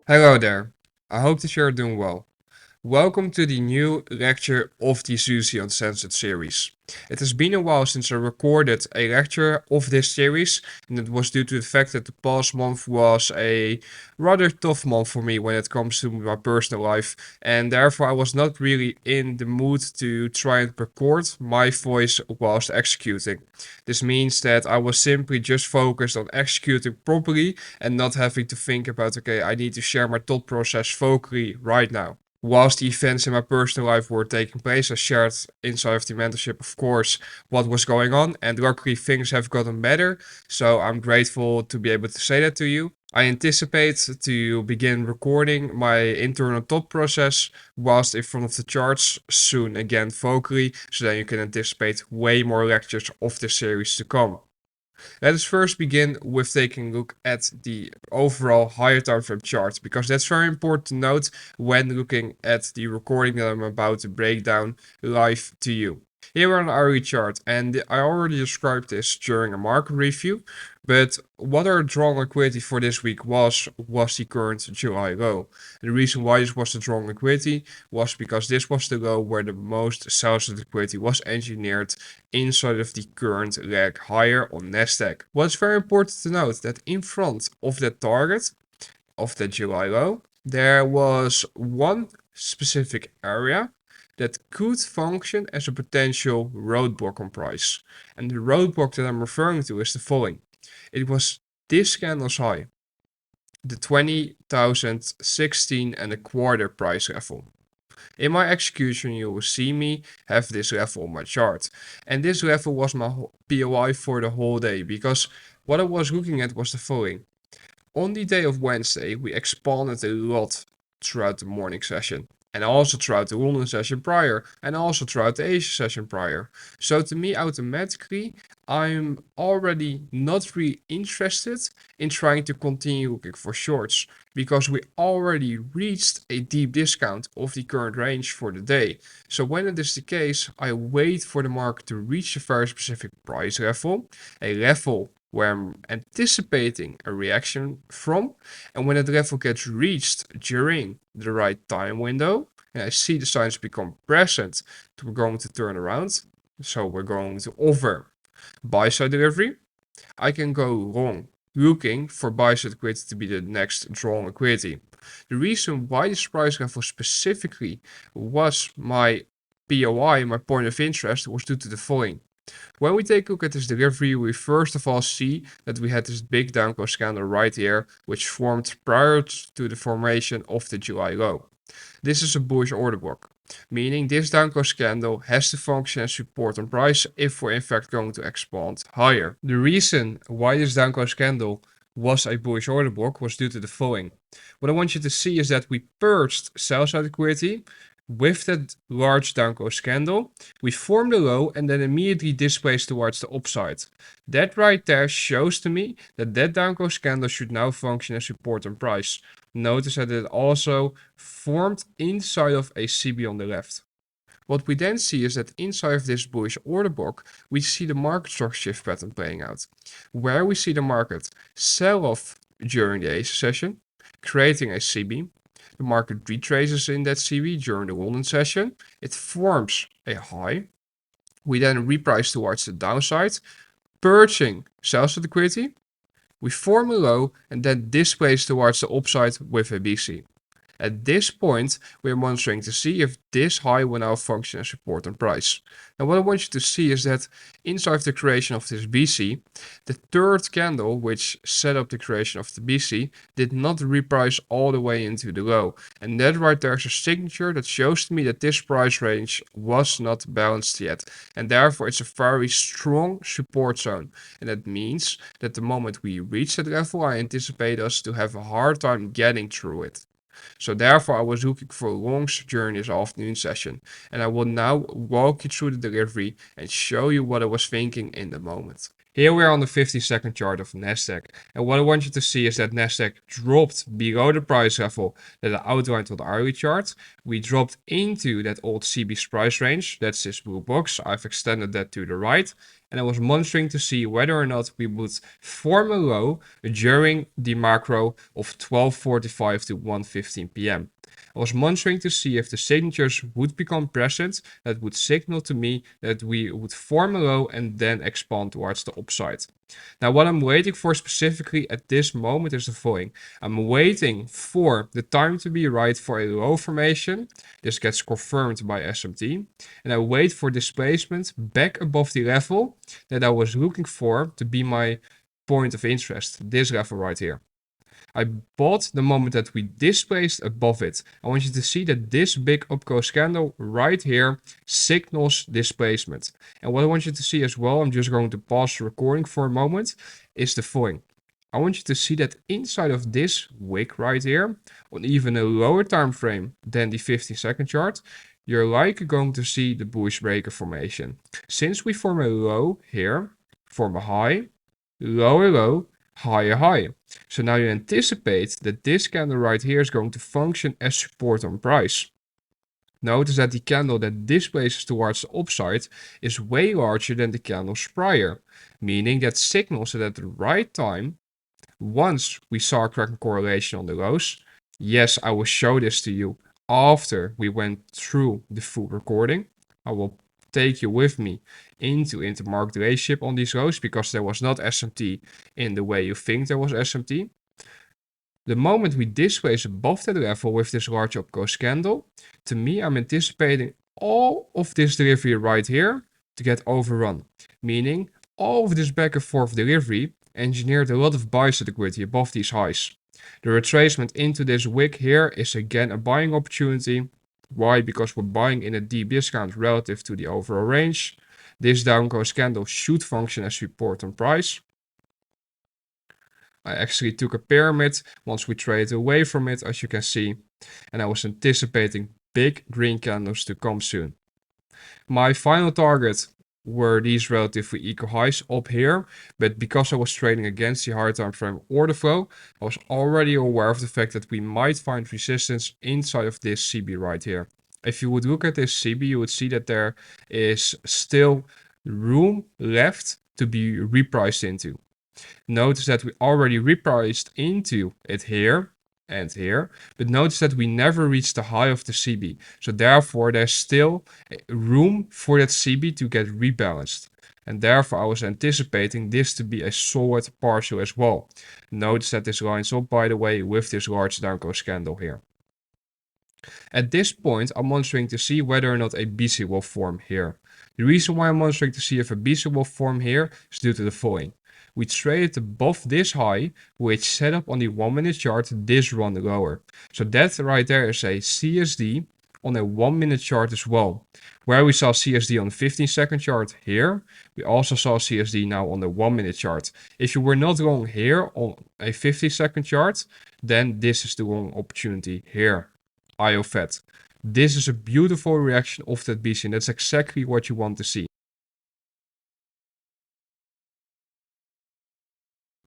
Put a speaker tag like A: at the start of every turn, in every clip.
A: Hello there. I hope that you're doing well. Welcome to the new lecture of the Zeussy Uncensored series. It has been a while since I recorded a lecture of this series, and it was due to the fact that the past month was a rather tough month for me when it comes to my personal life, and therefore I was not really in the mood to try and record my voice whilst executing. This means that I was simply just focused on executing properly and not having to think about, okay, I need to share my thought process vocally right now. Whilst the events in my personal life were taking place, I shared inside of the mentorship, of course, what was going on, and luckily things have gotten better. So I'm grateful to be able to say that to you. I anticipate to begin recording my internal thought process whilst in front of the charts soon again vocally, so that you can anticipate way more lectures of this series to come. Let us first begin with taking a look at the overall higher time frame chart, because that's very important to note when looking at the recording that I'm about to break down live to you. Here on the hourly chart, and I already described this during a market review, but what our drawn liquidity for this week was the current July low. And the reason why this was the drawn liquidity was because this was the low where the most sales liquidity was engineered inside of the current leg higher on Nasdaq. What's very important to note that in front of that target of the July low, there was one specific area that could function as a potential roadblock on price. And the roadblock that I'm referring to is the following. It was this candle's high, the 20,016 and a quarter price level. In my execution, you will see me have this level on my chart. And this level was my POI for the whole day, because what I was looking at was the following. On the day of Wednesday, we expanded a lot throughout the morning session, and also throughout the London session prior, and also throughout the Asia session prior. So to me, automatically, I'm already not really interested in trying to continue looking for shorts, because we already reached a deep discount of the current range for the day. So when it is the case, I wait for the market to reach a very specific price level, a level where I'm anticipating a reaction from. And when that level gets reached during the right time window, and I see the signs become present, we're going to turn around. So we're going to offer buy side delivery. I can go long looking for buy side liquidity to be the next drawn liquidity. The reason why this price level specifically was my POI, my point of interest, was due to the following. When we take a look at this delivery, we first of all see that we had this big downclose candle right here, which formed prior to the formation of the July low. This is a bullish order block, meaning this downclose candle has to function as support on price if we're in fact going to expand higher. The reason why this downclose candle was a bullish order block was due to the following. What I want you to see is that we purged sell side liquidity with that large downclose candle. We formed a low and then immediately displaced towards the upside. That right there shows to me that that downclose candle should now function as support on price. Notice that it also formed inside of a CB on the left. What we then see is that inside of this bullish order block, we see the market structure shift pattern playing out, where we see the market sell off during the Asia session, creating a CB. The market retraces in that CB during the London session. It forms a high. We then reprice towards the downside, purging sell side liquidity. We form a low and then displace towards the upside with a BC. At this point, we are monitoring to see if this high will now function as support on price. And what I want you to see is that inside the creation of this BC, the third candle, which set up the creation of the BC, did not reprice all the way into the low. And that right there is a signature that shows to me that this price range was not balanced yet. And therefore, it's a very strong support zone. And that means that the moment we reach that level, I anticipate us to have a hard time getting through it. So therefore, I was looking for longs during this afternoon session, and I will now walk you through the delivery and show you what I was thinking in the moment. Here we are on the 50-second chart of Nasdaq, and what I want you to see is that Nasdaq dropped below the price level that I outlined on the hourly chart. We dropped into that old CB's price range, that's this blue box. I've extended that to the right, and I was monitoring to see whether or not we would form a low during the macro of 12:45 to 1:15 p.m. I was monitoring to see if the signatures would become present that would signal to me that we would form a low and then expand towards the upside. Now, what I'm waiting for specifically at this moment is the following. I'm waiting for the time to be right for a low formation. This gets confirmed by SMT. And I wait for displacement back above the level that I was looking for to be my point of interest. This level right here. I bought the moment that we displaced above it. I want you to see that this big upclose candle right here signals displacement. And what I want you to see as well, I'm just going to pause the recording for a moment, is the following. I want you to see that inside of this wick right here, on even a lower time frame than the 15-second chart, you're likely going to see the bullish breaker formation. Since we form a low here, form a high, lower low, higher high. So now you anticipate that this candle right here is going to function as support on price. Notice that the candle that displaces towards the upside is way larger than the candles prior, meaning that signals that at the right time, once we saw a cracking correlation on the lows, yes, I will show this to you after we went through the full recording. I will take you with me into intermarket relationship on these lows because there was not SMT in the way you think there was SMT. The moment we displace above that level with this large upclose candle, to me, I'm anticipating all of this delivery right here to get overrun. Meaning, all of this back and forth delivery engineered a lot of buy liquidity above these highs. The retracement into this wick here is again a buying opportunity. Why? Because we're buying in a deep discount relative to the overall range. This downclose candle should function as support on price. I actually took a pyramid once we traded away from it, as you can see, and I was anticipating big green candles to come soon. My final target were these relatively equal highs up here, but because I was trading against the higher time frame order flow, I was already aware of the fact that we might find resistance inside of this CB right here. If you would look at this CB, you would see that there is still room left to be repriced into. Notice that we already repriced into it here and here, but notice that we never reached the high of the CB. So therefore, there's still room for that CB to get rebalanced. And therefore, I was anticipating this to be a solid partial as well. Notice that this lines up, by the way, with this large downclose candle here. At this point, I'm monitoring to see whether or not a BC will form here. The reason why I'm monitoring to see if a BC will form here is due to the following. We traded above this high, which set up on the 1-minute chart this run lower. So that right there is a CSD on a 1-minute chart as well. Where we saw CSD on the 15-second chart here, we also saw CSD now on the 1-minute chart. If you were not wrong here on a 50-second chart, then this is the wrong opportunity here. IOFET. This is a beautiful reaction of that BC, and that's exactly what you want to see.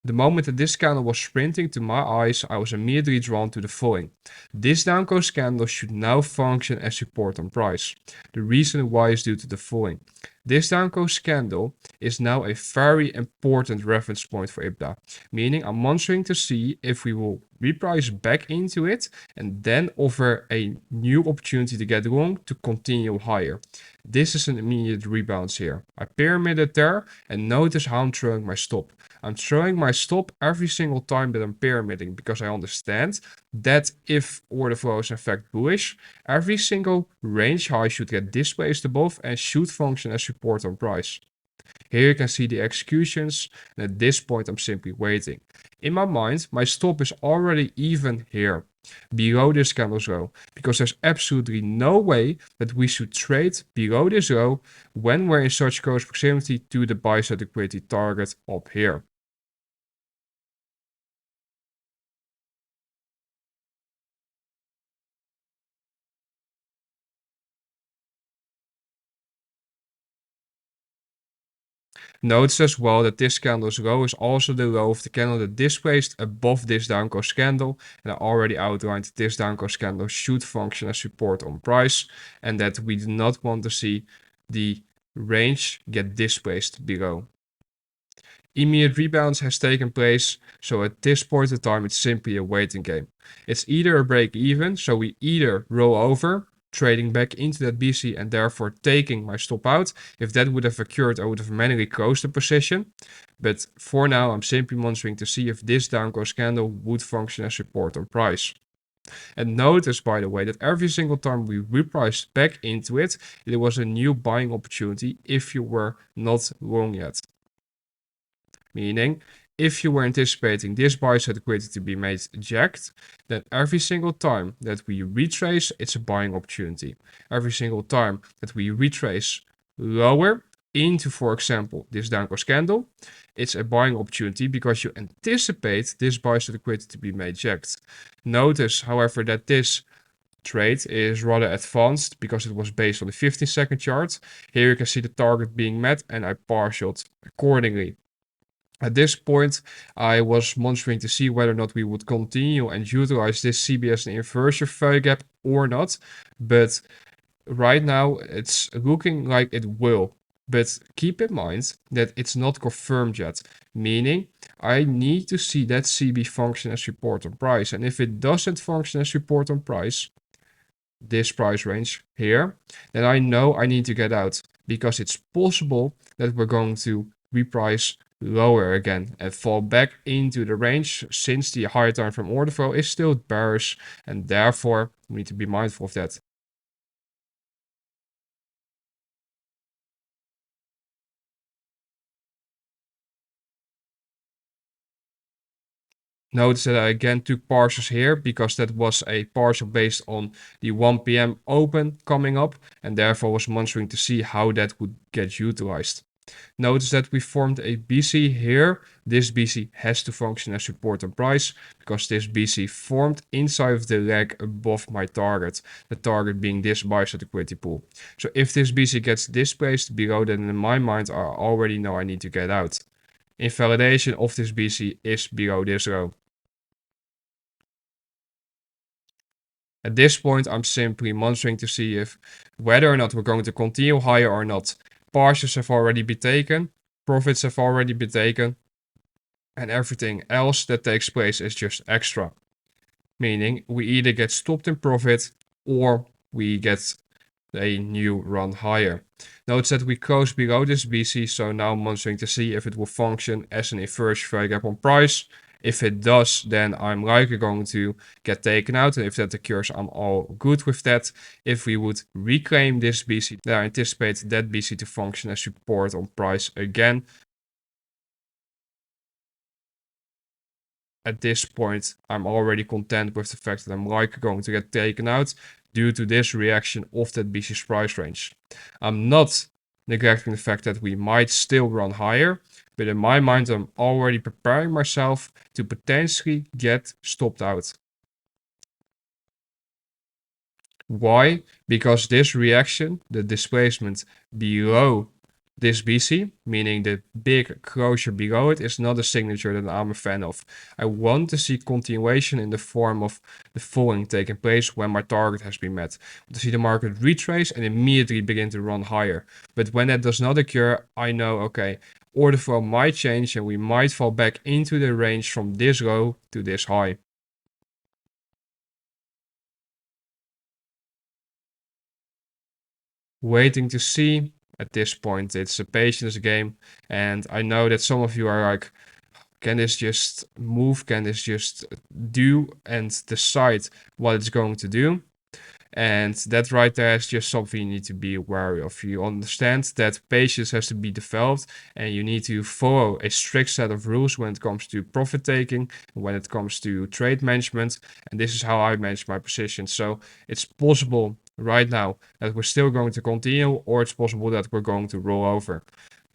A: The moment that this candle was sprinting to my eyes, I was immediately drawn to the following. This downclose candle should now function as support on price. The reason why is due to the following. This downclose candle is now a very important reference point for IBDA, meaning I'm monitoring to see if we will reprice back into it and then offer a new opportunity to get long to continue higher. This is an immediate rebalance here. I pyramided there and notice how I'm throwing my stop. I'm throwing my stop every single time that I'm pyramiding because I understand that if order flow is in fact bullish, every single range high should get displaced above and should function as support on price. Here you can see the executions, and at this point I'm simply waiting. In my mind, my stop is already even here, below this candle's low, because there's absolutely no way that we should trade below this low when we're in such close proximity to the buy side liquidity target up here. Notice as well that this candle's low is also the low of the candle that displaced above this down close candle, and I already outlined that this down close candle should function as support on price, and that we do not want to see the range get displaced below. Immediate rebalance has taken place, so at this point in time it's simply a waiting game. It's either a break even, so we either roll over, trading back into that BC and therefore taking my stop out. If that would have occurred, I would have manually closed the position. But for now, I'm simply monitoring to see if this down close candle would function as support on price. And notice, by the way, that every single time we repriced back into it, it was a new buying opportunity if you were not long yet. Meaning, if you were anticipating this buy side liquidity to be made jacked, then every single time that we retrace, it's a buying opportunity. Every single time that we retrace lower into, for example, this down close candle, it's a buying opportunity because you anticipate this buy side liquidity to be made jacked. Notice, however, that this trade is rather advanced because it was based on the 15-second chart. Here you can see the target being met and I partialed accordingly. At this point, I was monitoring to see whether or not we would continue and utilize this CB as an inversion value gap or not. But right now, it's looking like it will. But keep in mind that it's not confirmed yet, meaning I need to see that CB function as support on price. And if it doesn't function as support on price, this price range here, then I know I need to get out because it's possible that we're going to reprice lower again and fall back into the range since the higher time frame order flow is still bearish, and therefore we need to be mindful of that. Notice that I again took partials here because that was a partial based on the 1 p.m. open coming up, and therefore was monitoring to see how that would get utilized. Notice that we formed a BC here. This BC has to function as support on price because this BC formed inside of the leg above my target. The target being this buy side liquidity pool. So if this BC gets displaced below, then in my mind I already know I need to get out. Invalidation of this BC is below this row. At this point, I'm simply monitoring to see if whether or not we're going to continue higher or not. Partials have already been taken, profits have already been taken, and everything else that takes place is just extra. Meaning we either get stopped in profit or we get a new run higher. Notice that we close below this BC, so now I'm monitoring to see if it will function as an inversion value gap on price. If it does, then I'm likely going to get taken out, and if that occurs, I'm all good with that. If we would reclaim this BC, then I anticipate that BC to function as support on price again. At this point, I'm already content with the fact that I'm likely going to get taken out due to this reaction of that BC's price range. I'm not neglecting the fact that we might still run higher, but in my mind, I'm already preparing myself to potentially get stopped out. Why? Because this reaction, the displacement below this BC, meaning the big closure below it, is not a signature that I'm a fan of. I want to see continuation in the form of the falling taking place when my target has been met. I want to see the market retrace and immediately begin to run higher. But when that does not occur, I know, okay, order flow might change and we might fall back into the range from this low to this high. Waiting to see. At this point, it's a patience game, and I know that some of you are like, can this just move? Can this just do and decide what it's going to do? And that right there is just something you need to be wary of. You understand that patience has to be developed and you need to follow a strict set of rules when it comes to profit taking, when it comes to trade management. And this is how I manage my position. So it's possible right now that we're still going to continue, or it's possible that we're going to roll over.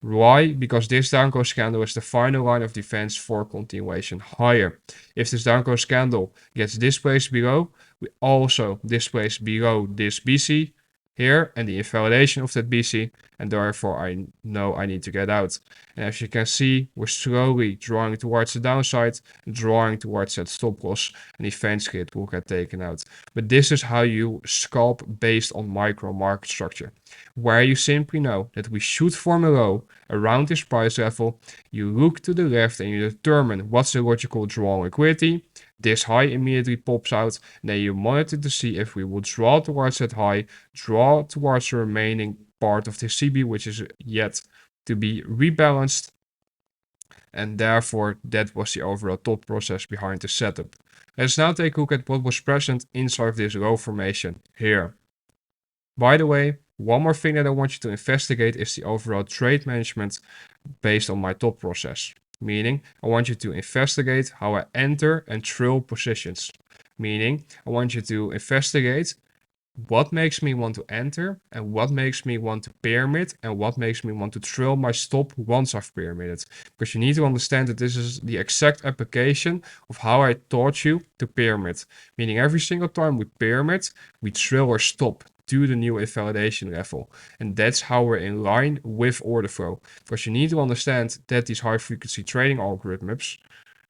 A: Why? Because this down close candle is the final line of defense for continuation higher. If this down close candle gets displaced below, we also displace below this BC, here and the invalidation of that BC, and therefore I know I need to get out. And as you can see, we're slowly drawing towards the downside, drawing towards that stop loss, and eventually it will get taken out. But this is how you scalp based on micro market structure, where you simply know that we should form a low around this price level. You look to the left and you determine what's the logical draw liquidity. This high immediately pops out, and then you monitor to see if we will draw towards that high, draw towards the remaining part of the CB, which is yet to be rebalanced. And therefore, that was the overall thought process behind the setup. Let's now take a look at what was present inside this low formation here. By the way, one more thing that I want you to investigate is the overall trade management based on my thought process. Meaning, I want you to investigate how I enter and trail positions. Meaning, I want you to investigate what makes me want to enter and what makes me want to pyramid and what makes me want to trail my stop once I've pyramided. Because you need to understand that this is the exact application of how I taught you to pyramid. Meaning every single time we pyramid, we trail or stop to the new invalidation level. And that's how we're in line with order flow. Because you need to understand that these high frequency trading algorithms,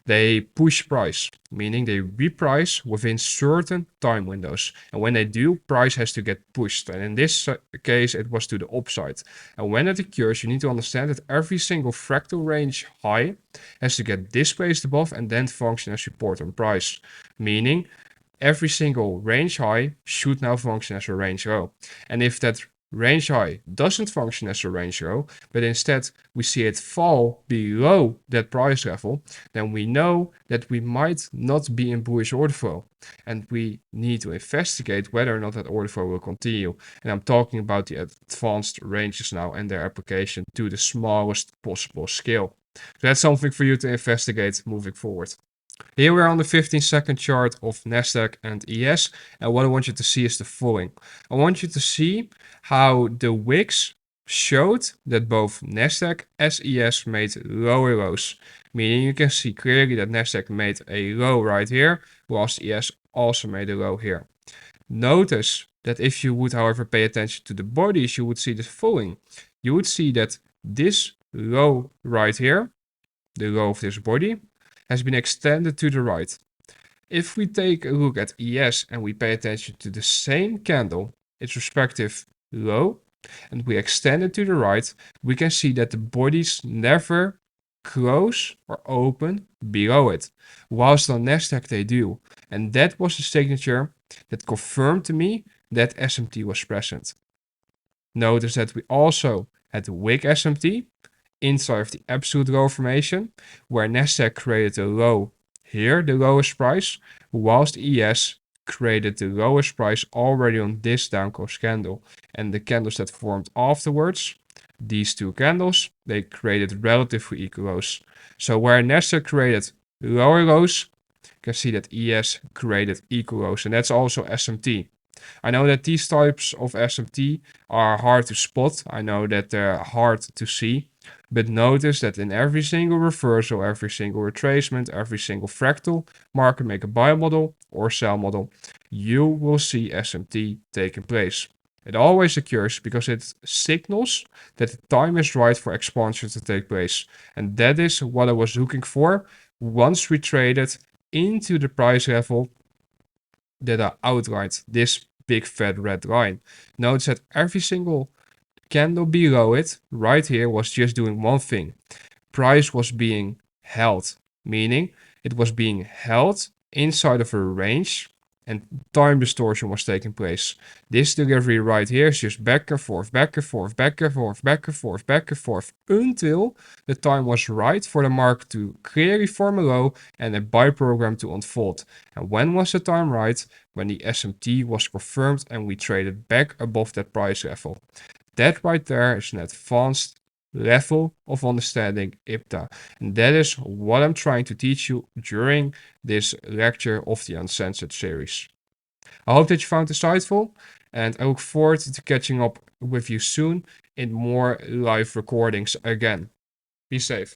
A: they push price, meaning they reprice within certain time windows. And when they do, price has to get pushed. And in this case, it was to the upside. And when it occurs, you need to understand that every single fractal range high has to get displaced above and then function as support on price. Meaning every single range high should now function as a range low. And if that range high doesn't function as a range low, but instead we see it fall below that price level, then we know that we might not be in bullish order flow. And we need to investigate whether or not that order flow will continue. And I'm talking about the advanced ranges now and their application to the smallest possible scale. So that's something for you to investigate moving forward. Here we're on the 15-second chart of Nasdaq and ES, and what I want you to see is the following. I want you to see how the wicks showed that both Nasdaq as ES made lower lows, meaning you can see clearly that Nasdaq made a low right here, whilst ES also made a low here. Notice that if you would, however, pay attention to the bodies, you would see the following. You would see that this low right here, the low of this body, has been extended to the right. If we take a look at ES and we pay attention to the same candle, its respective low, and we extend it to the right, we can see that the bodies never close or open below it, whilst on Nasdaq they do. And that was the signature that confirmed to me that SMT was present. Notice that we also had the wick SMT inside of the absolute low formation, where Nasdaq created a low here, the lowest price, whilst ES created the lowest price already on this down close candle. And the candles that formed afterwards, these two candles, they created relatively equal lows. So where Nasdaq created lower lows, you can see that ES created equal lows, and that's also SMT. I know that these types of SMT are hard to spot. I know that they're hard to see. But notice that in every single reversal, every single retracement, every single fractal market make a buy model or sell model, you will see SMT taking place. It always occurs because it signals that the time is right for expansion to take place. And that is what I was looking for once we traded into the price level that I outlined, this big fat red line. Notice that every single candle below it, right here, was just doing one thing. Price was being held, meaning it was being held inside of a range and time distortion was taking place. This delivery right here is just back and forth, back and forth, back and forth, back and forth, back and forth, until the time was right for the market to clearly form a low and a buy program to unfold. And when was the time right? When the SMT was confirmed and we traded back above that price level. That right there is an advanced level of understanding IPTA. And that is what I'm trying to teach you during this lecture of the Uncensored series. I hope that you found this insightful, and I look forward to catching up with you soon in more live recordings again. Be safe.